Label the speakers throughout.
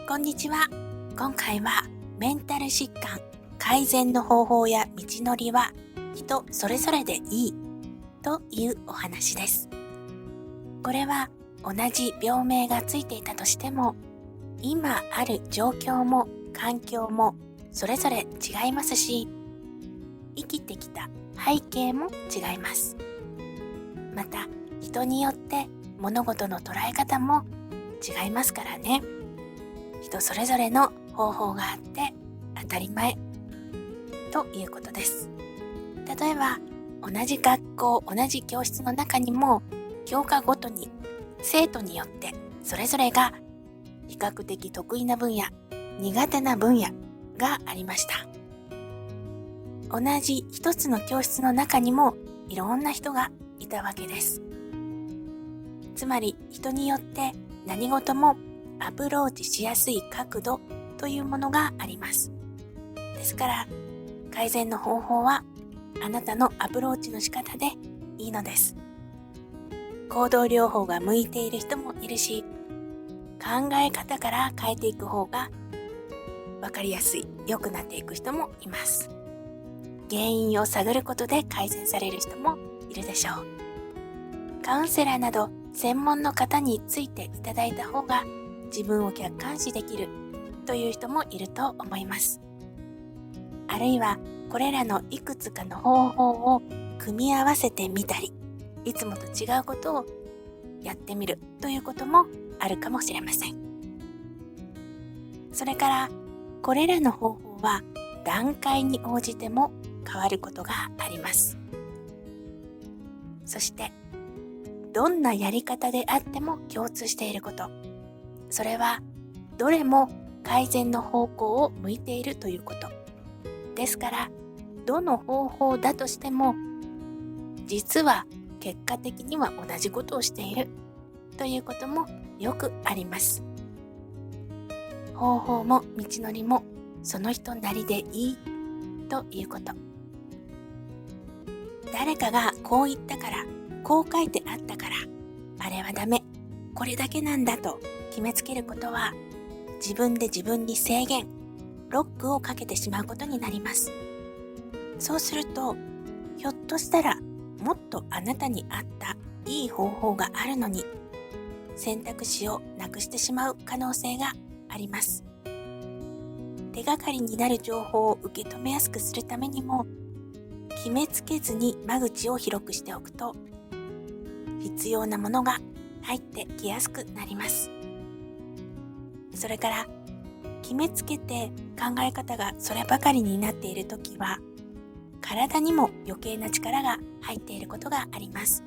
Speaker 1: こんにちは。今回はメンタル疾患改善の方法や道のりは人それぞれでいいというお話です。これは同じ病名がついていたとしても、今ある状況も環境もそれぞれ違いますし、生きてきた背景も違います。また人によって物事の捉え方も違いますからね。人それぞれの方法があって当たり前ということです。例えば同じ学校、同じ教室の中にも教科ごとに生徒によってそれぞれが比較的得意な分野、苦手な分野がありました。同じ一つの教室の中にもいろんな人がいたわけです。つまり人によって何事もアプローチしやすい角度というものがあります。ですから改善の方法はあなたのアプローチの仕方でいいのです。行動療法が向いている人もいるし、考え方から変えていく方が分かりやすい、良くなっていく人もいます。原因を探ることで改善される人もいるでしょう。カウンセラーなど専門の方についていただいた方が自分を客観視できるという人もいると思います。あるいはこれらのいくつかの方法を組み合わせてみたり、いつもと違うことをやってみるということもあるかもしれません。それからこれらの方法は段階に応じても変わることがあります。そしてどんなやり方であっても共通していること、それはどれも改善の方向を向いているということですから、どの方法だとしても実は結果的には同じことをしているということもよくあります。方法も道のりもその人なりでいいということ。誰かがこう言ったから、こう書いてあったから、あれはダメ、これだけなんだと決めつけることは、自分で自分に制限、ロックをかけてしまうことになります。そうすると、ひょっとしたらもっとあなたに合ったいい方法があるのに、選択肢をなくしてしまう可能性があります。手がかりになる情報を受け止めやすくするためにも、決めつけずに間口を広くしておくと、必要なものが入ってきやすくなります。それから決めつけて考え方がそればかりになっているときは、体にも余計な力が入っていることがあります。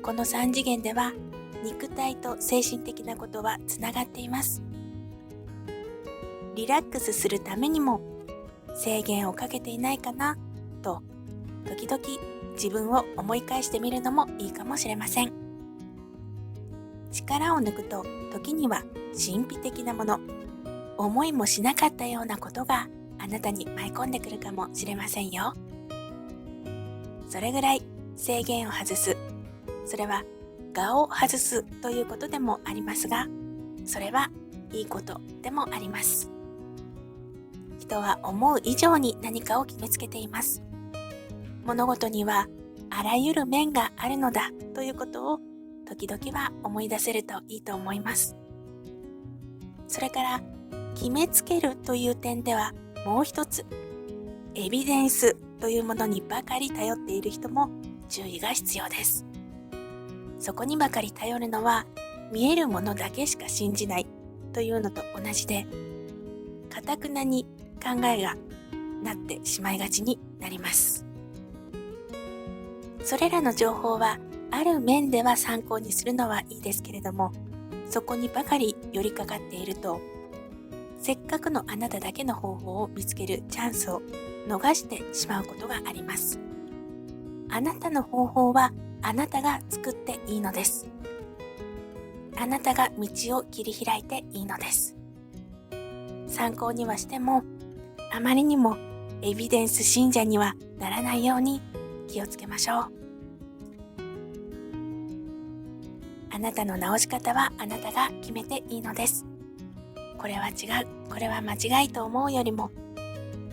Speaker 1: この3次元では肉体と精神的なことはつながっています。リラックスするためにも制限をかけていないかなと時々自分を思い返してみるのもいいかもしれません。力を抜くと時には神秘的なもの、思いもしなかったようなことがあなたに舞い込んでくるかもしれませんよ。それぐらい制限を外す、それは我を外すということでもありますが、それはいいことでもあります。人は思う以上に何かを決めつけています。物事にはあらゆる面があるのだということを時々は思い出せるといいと思います。それから決めつけるという点ではもう一つ、エビデンスというものにばかり頼っている人も注意が必要です。そこにばかり頼るのは見えるものだけしか信じないというのと同じで、堅くなに考えがなってしまいがちになります。それらの情報はある面では参考にするのはいいですけれども、そこにばかり寄りかかっていると、せっかくのあなただけの方法を見つけるチャンスを逃してしまうことがあります。あなたの方法はあなたが作っていいのです。あなたが道を切り開いていいのです。参考にはしても、あまりにもエビデンス信者にはならないように気をつけましょう。あなたの直し方はあなたが決めていいのです。ここれは違う、これは間違いと思うよりも、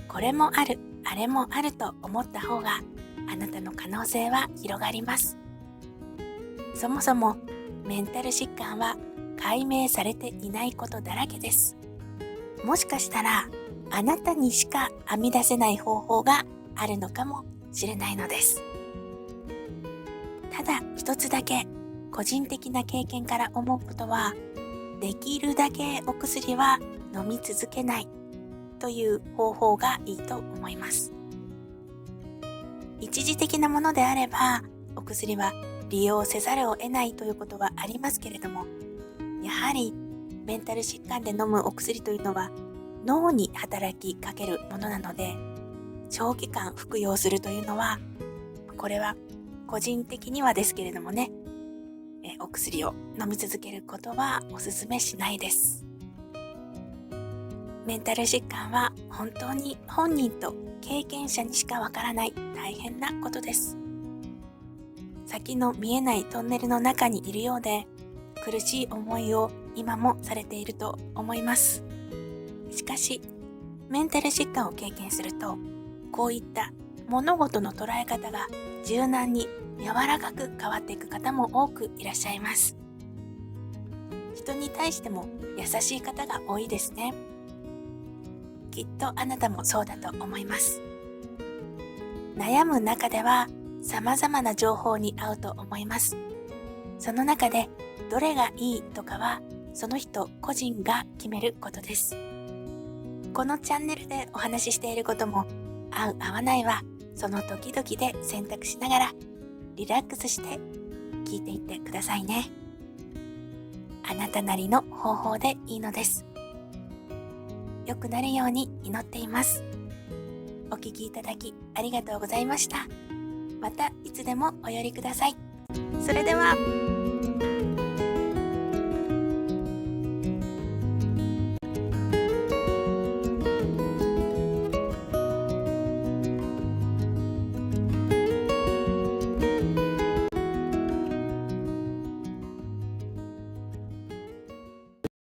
Speaker 1: これもある、あれもあると思った方が、あなたの可能性は広がります。そもそもメンタル疾患は解明されていないことだらけです。もしかしたらあなたにしか編み出せない方法があるのかもしれないのです。ただ一つだけ個人的な経験から思うことは、できるだけお薬は飲み続けないという方法がいいと思います。一時的なものであればお薬は利用せざるを得ないということはありますけれども、やはりメンタル疾患で飲むお薬というのは脳に働きかけるものなので、長期間服用するというのは、これは個人的にはですけれどもね、お薬を飲み続けることはお勧めしないです。メンタル疾患は本当に本人と経験者にしかわからない大変なことです。先の見えないトンネルの中にいるようで、苦しい思いを今もされていると思います。しかし、メンタル疾患を経験すると、こういった物事の捉え方が柔軟に柔らかく変わっていく方も多くいらっしゃいます。人に対しても優しい方が多いですね。きっとあなたもそうだと思います。悩む中では様々な情報に合うと思います。その中でどれがいいとかはその人個人が決めることです。このチャンネルでお話ししていることも、合う合わないはその時々で選択しながらリラックスして聞いていってくださいね。あなたなりの方法でいいのです。良くなるように祈っています。お聞きいただきありがとうございました。またいつでもお寄りください。それでは。